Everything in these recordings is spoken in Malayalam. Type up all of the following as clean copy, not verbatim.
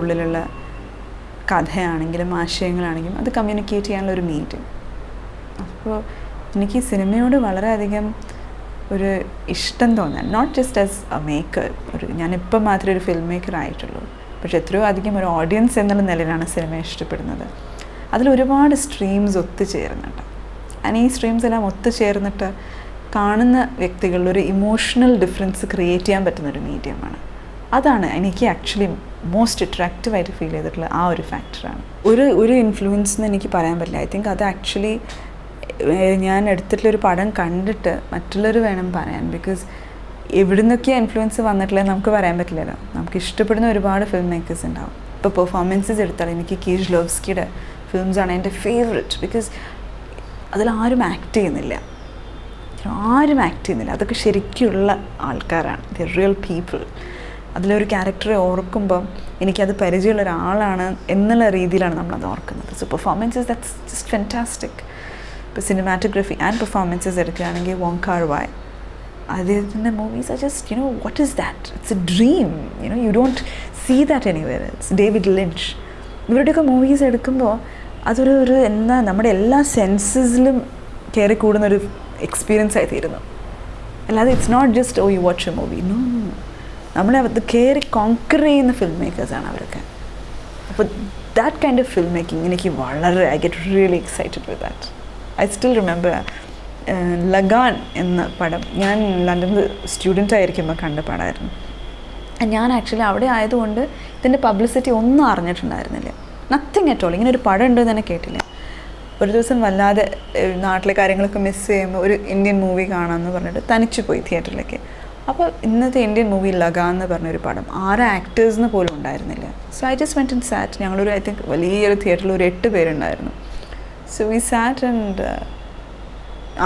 ഉള്ളിലുള്ള കഥയാണെങ്കിലും ആശയങ്ങളാണെങ്കിലും അത് കമ്മ്യൂണിക്കേറ്റ് ചെയ്യാനുള്ള ഒരു മീഡിയം. അപ്പോൾ എനിക്ക് സിനിമയോട് വളരെയധികം ഒരു ഇഷ്ടം തോന്നാൻ, not just as a maker, ഞാനിപ്പം മാത്രമേ ഒരു ഫിലിം മേക്കർ ആയിട്ടുള്ളൂ, പക്ഷെ എത്രയോ അധികം ഒരു ഓഡിയൻസ് എന്നുള്ള നിലയിലാണ് സിനിമ ഇഷ്ടപ്പെടുന്നത്. അതിലൊരുപാട് സ്ട്രീംസ് ഒത്തുചേരുന്നുണ്ട്. ഈ സ്ട്രീംസ് എല്ലാം ഒത്തുചേർന്നിട്ട് കാണുന്ന വ്യക്തികളിൽ ഒരു ഇമോഷണൽ ഡിഫറൻസ് ക്രിയേറ്റ് ചെയ്യാൻ പറ്റുന്നൊരു മീഡിയമാണ്. അതാണ് എനിക്ക് ആക്ച്വലി മോസ്റ്റ് അട്രാക്റ്റീവായിട്ട് ഫീൽ ചെയ്തിട്ടുള്ള ആ ഒരു ഫാക്ടറാണ്. ഒരു ഇൻഫ്ലുവൻസ് എന്ന് എനിക്ക് പറയാൻ പറ്റില്ല. ഐ തിങ്ക് അത് ആക്ച്വലി ഞാൻ എടുത്തിട്ടുള്ളൊരു പടം കണ്ടിട്ട് മറ്റുള്ളവർ വേണം പറയാൻ. ബിക്കോസ് എവിടെ നിന്നൊക്കെയാണ് ഇൻഫ്ലുവൻസ് വന്നിട്ടില്ല നമുക്ക് പറയാൻ പറ്റില്ലല്ലോ. നമുക്ക് ഇഷ്ടപ്പെടുന്ന ഒരുപാട് ഫിലിം മേക്കേഴ്സ് ഉണ്ടാവും. ഇപ്പോൾ പെർഫോമൻസസ് എടുത്താൽ എനിക്ക് കീഷ്ലോവ്സ്കിയുടെ ഫിലിംസാണ് എൻ്റെ ഫേവറേറ്റ്. ബിക്കോസ് അതിലാരും ആക്ട് ചെയ്യുന്നില്ല, അതൊക്കെ ശരിക്കുള്ള ആൾക്കാരാണ്, ദ റിയൽ പീപ്പിൾ. അതിലൊരു ക്യാരക്ടറെ ഓർക്കുമ്പം എനിക്കത് പരിചയമുള്ള ഒരാളാണ് എന്നുള്ള രീതിയിലാണ് നമ്മളത് ഓർക്കുന്നത്. So performances that's just fantastic. ഇപ്പോൾ സിനിമാറ്റോഗ്രഫി ആൻഡ് പെർഫോമൻസസ് എടുക്കുകയാണെങ്കിൽ വോങ് കാർ-വൈ, അദ്ദേഹത്തിൻ്റെ movies are just what is that, it's a dream, you don't see that anywhere else. David Lynch, ഇവരുടെയൊക്കെ മൂവീസ് എടുക്കുമ്പോൾ അതൊരു എന്താ നമ്മുടെ എല്ലാ സെൻസസിലും കയറി കൂടുന്നൊരു എക്സ്പീരിയൻസ് ആയി തീരുന്നു. അല്ലാതെ it's not just you watch a movie, no, നമ്മളെ അത് കയറി കോൺക്വർ ചെയ്യുന്ന ഫിലിം മേക്കേഴ്സാണ് അവരൊക്കെ. അപ്പോൾ that kind of film making എനിക്ക് വളരെ I get really excited with that. I still remember Lagaan എന്ന പടം ഞാൻ ലണ്ടനിൽ സ്റ്റുഡൻ്റ് ആയിരിക്കുമ്പോൾ കണ്ട പടമായിരുന്നു. ഞാൻ ആക്ച്വലി അവിടെ ആയതുകൊണ്ട് ഇതിൻ്റെ പബ്ലിസിറ്റി ഒന്നും അറിഞ്ഞിട്ടുണ്ടായിരുന്നില്ല, നത്തിങ് അറ്റ് ഓൾ. ഇങ്ങനെ ഒരു പടം ഉണ്ടെന്ന് തന്നെ കേട്ടില്ല. ഒരു ദിവസം വല്ലാതെ നാട്ടിലെ കാര്യങ്ങളൊക്കെ മിസ് ചെയ്യുമ്പോൾ ഒരു ഇന്ത്യൻ മൂവി കാണാമെന്ന് പറഞ്ഞിട്ട് തനിച്ചു പോയി തിയേറ്ററിലേക്ക്. അപ്പോൾ ഇന്നത്തെ ഇന്ത്യൻ മൂവി ലഗാൻ എന്ന് പറഞ്ഞൊരു പടം, 6 ആക്ടേഴ്സിന് പോലും ഉണ്ടായിരുന്നില്ല. So I just went and sat. ഞങ്ങളൊരു ഐ തിങ്ക് വലിയൊരു തിയേറ്ററിൽ ഒരു 8 പേരുണ്ടായിരുന്നു. So we sat and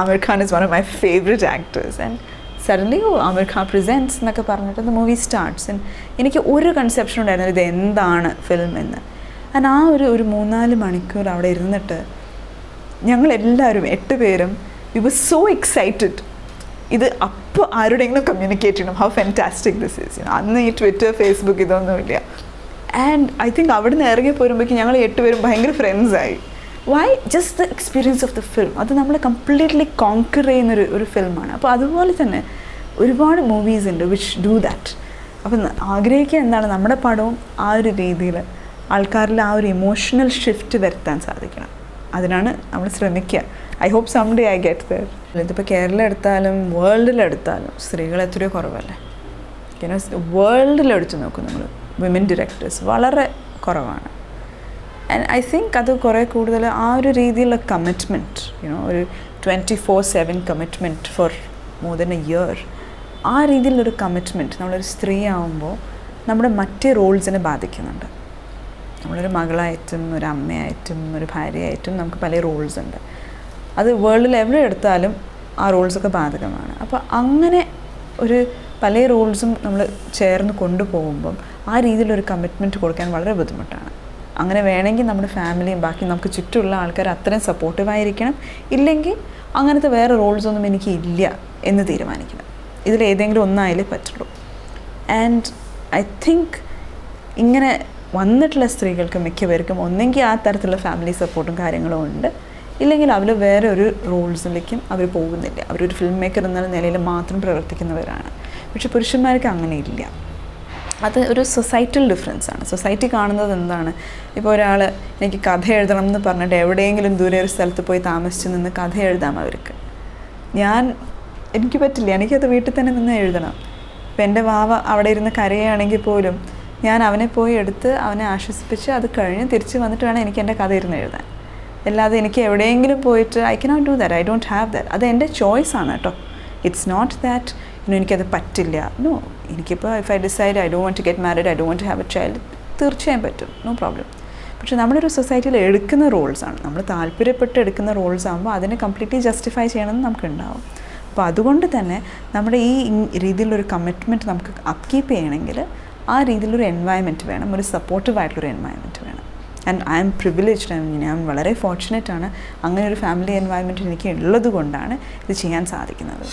Aamir Khan is one of my favourite actors. And suddenly Aamir Khan presents എന്നൊക്കെ പറഞ്ഞിട്ട് ദ മൂവി സ്റ്റാർട്ട്സ്. ആൻഡ് എനിക്ക് ഒരു കൺസെപ്ഷൻ ഉണ്ടായിരുന്നു ഇത് എന്താണ് ഫിലിം എന്ന്. ആൻഡ് ആ ഒരു 3-4 മണിക്കൂർ അവിടെ ഇരുന്നിട്ട് ഞങ്ങളെല്ലാവരും 8 പേരും വി വർ സോ എക്സൈറ്റഡ്. ഇത് അപ്പോൾ ആരുടെയെങ്കിലും കമ്മ്യൂണിക്കേറ്റ് ചെയ്യണം ഹൗ ഫെൻറ്റാസ്റ്റിക് ദിസ് ഈസ്. അന്ന് ഈ ട്വിറ്റർ ഫേസ്ബുക്ക് ഇതൊന്നുമില്ല. ആൻഡ് ഐ തിങ്ക് അവിടെ നിന്ന് ഇറങ്ങി പോരുമ്പോഴേക്കും ഞങ്ങൾ 8 പേരും ഭയങ്കര ഫ്രണ്ട്സായി. Why? Just the experience of the film. അത് നമ്മൾ കംപ്ലീറ്റ്ലി കോൺക്വർ ചെയ്യുന്നൊരു ഫിലിമാണ്. അപ്പോൾ അതുപോലെ തന്നെ ഒരുപാട് മൂവീസ് ഉണ്ട് വിച്ച് ഡൂ ദാറ്റ്. അപ്പം ആഗ്രഹിക്കുക എന്താണ്, നമ്മുടെ പടവും ആ ഒരു രീതിയിൽ ആൾക്കാരിൽ ആ ഒരു ഇമോഷണൽ ഷിഫ്റ്റ് വരുത്താൻ സാധിക്കണം. അതിനാണ് നമ്മൾ ശ്രമിക്കുക. I hope some day I get there. ഇതിപ്പോൾ കേരളം എടുത്താലും വേൾഡിലെടുത്താലും സ്ത്രീകൾ എത്രയോ കുറവല്ലേ. വേൾഡിലെടുത്ത് നോക്കും നമ്മൾ വിമൻ ഡയറക്ടേഴ്സ് വളരെ കുറവാണ്. ആൻഡ് ഐ തിങ്ക് അത് കുറേ കൂടുതൽ ആ ഒരു രീതിയിലുള്ള കമ്മിറ്റ്മെൻറ്റ്, ഒരു 24/7 commitment for more than A year, ആ രീതിയിലുള്ളൊരു കമ്മിറ്റ്മെൻറ്റ് നമ്മളൊരു സ്ത്രീ ആവുമ്പോൾ നമ്മുടെ മറ്റേ റോൾസിനെ ബാധിക്കുന്നുണ്ട്. നമ്മളൊരു മകളായിട്ടും ഒരു അമ്മയായിട്ടും ഒരു ഭാര്യയായിട്ടും നമുക്ക് പല റോൾസ് ഉണ്ട്. അത് വേൾഡിൽ എവിടെ എടുത്താലും ആ റോൾസൊക്കെ ബാധകമാണ്. അപ്പോൾ അങ്ങനെ ഒരു പല റോൾസും നമ്മൾ ചേർന്ന് കൊണ്ടുപോകുമ്പം ആ രീതിയിലൊരു കമ്മിറ്റ്മെൻറ്റ് കൊടുക്കാൻ വളരെ ബുദ്ധിമുട്ടാണ്. അങ്ങനെ വേണമെങ്കിൽ നമ്മുടെ ഫാമിലിയും ബാക്കി നമുക്ക് ചുറ്റുമുള്ള ആൾക്കാർ അത്രയും സപ്പോർട്ടീവായിരിക്കണം. ഇല്ലെങ്കിൽ അങ്ങനത്തെ വേറെ റോൾസൊന്നും എനിക്ക് ഇല്ല എന്ന് തീരുമാനിക്കണം. ഇതിലേതെങ്കിലും ഒന്നായാലേ പറ്റുള്ളൂ. ആൻഡ് ഐ തിങ്ക് ഇങ്ങനെ വന്നിട്ടുള്ള സ്ത്രീകൾക്ക് മിക്കവർക്കും ഒന്നെങ്കിൽ ആ തരത്തിലുള്ള ഫാമിലി സപ്പോർട്ടും കാര്യങ്ങളും ഉണ്ട്, ഇല്ലെങ്കിൽ അവർ വേറെ ഒരു റോൾസിലേക്കും അവർ പോകുന്നില്ല. അവരൊരു ഫിലിം മേക്കർ എന്ന നിലയിൽ മാത്രം പ്രവർത്തിക്കുന്നവരാണ്. പക്ഷെ പുരുഷന്മാർക്ക് അങ്ങനെ ഇല്ല. അത് ഒരു സൊസൈറ്റൽ ഡിഫറൻസാണ്. സൊസൈറ്റി കാണുന്നത് എന്താണ്, ഇപ്പോൾ ഒരാൾ എനിക്ക് കഥ എഴുതണം എന്ന് പറഞ്ഞിട്ട് എവിടെയെങ്കിലും ദൂരെ ഒരു സ്ഥലത്ത് പോയി താമസിച്ച് നിന്ന് കഥ എഴുതാം അവർക്ക്. എനിക്ക് പറ്റില്ല, എനിക്കത് വീട്ടിൽ തന്നെ നിന്ന് എഴുതണം. ഇപ്പം എൻ്റെ വാവ അവിടെ ഇരുന്ന് കരയുകയാണെങ്കിൽ പോലും ഞാൻ അവനെ പോയി എടുത്ത് അവനെ ആശ്വസിപ്പിച്ച് അത് കഴിഞ്ഞ് തിരിച്ച് വന്നിട്ട് വേണം എനിക്ക് എൻ്റെ കഥ ഇരുന്ന് എഴുതാൻ. അല്ലാതെ എനിക്ക് എവിടെയെങ്കിലും പോയിട്ട് I cannot do that, I don't have that. അത് എൻ്റെ ചോയ്സാണ് കേട്ടോ. ഇറ്റ്സ് നോട്ട് ദാറ്റ് എനിക്കത് പറ്റില്ല. നോ, എനിക്കിപ്പോൾ if I decide I don't want to get married, I don't want to have a child, തീർച്ചയായും പറ്റും, നോ പ്രോബ്ലം. പക്ഷേ നമ്മളൊരു സൊസൈറ്റിയിൽ എടുക്കുന്ന റോൾസാണ്, നമ്മൾ താല്പര്യപ്പെട്ട് എടുക്കുന്ന റോൾസ് ആകുമ്പോൾ അതിനെ കംപ്ലീറ്റ്ലി ജസ്റ്റിഫൈ ചെയ്യണമെന്ന് നമുക്കുണ്ടാവും. അപ്പോൾ അതുകൊണ്ട് തന്നെ നമ്മുടെ ഈ രീതിയിലൊരു കമ്മിറ്റ്മെൻറ്റ് നമുക്ക് അപ്കീപ്പ് ചെയ്യണമെങ്കിൽ ആ രീതിയിലൊരു എൻവയൺമെൻറ്റ് വേണം, ഒരു സപ്പോർട്ടീവായിട്ടുള്ളൊരു എൻവയൺമെൻറ്റ് വേണം. ആൻഡ് ഐ ആം പ്രിവിലേജ്ഡ്, ഞാൻ വളരെ ഫോർച്ചുനേറ്റാണ്. അങ്ങനെ ഒരു ഫാമിലി എൻവയൺമെൻറ്റ് എനിക്ക് ഉള്ളത് കൊണ്ടാണ് ഇത് ചെയ്യാൻ സാധിക്കുന്നത്.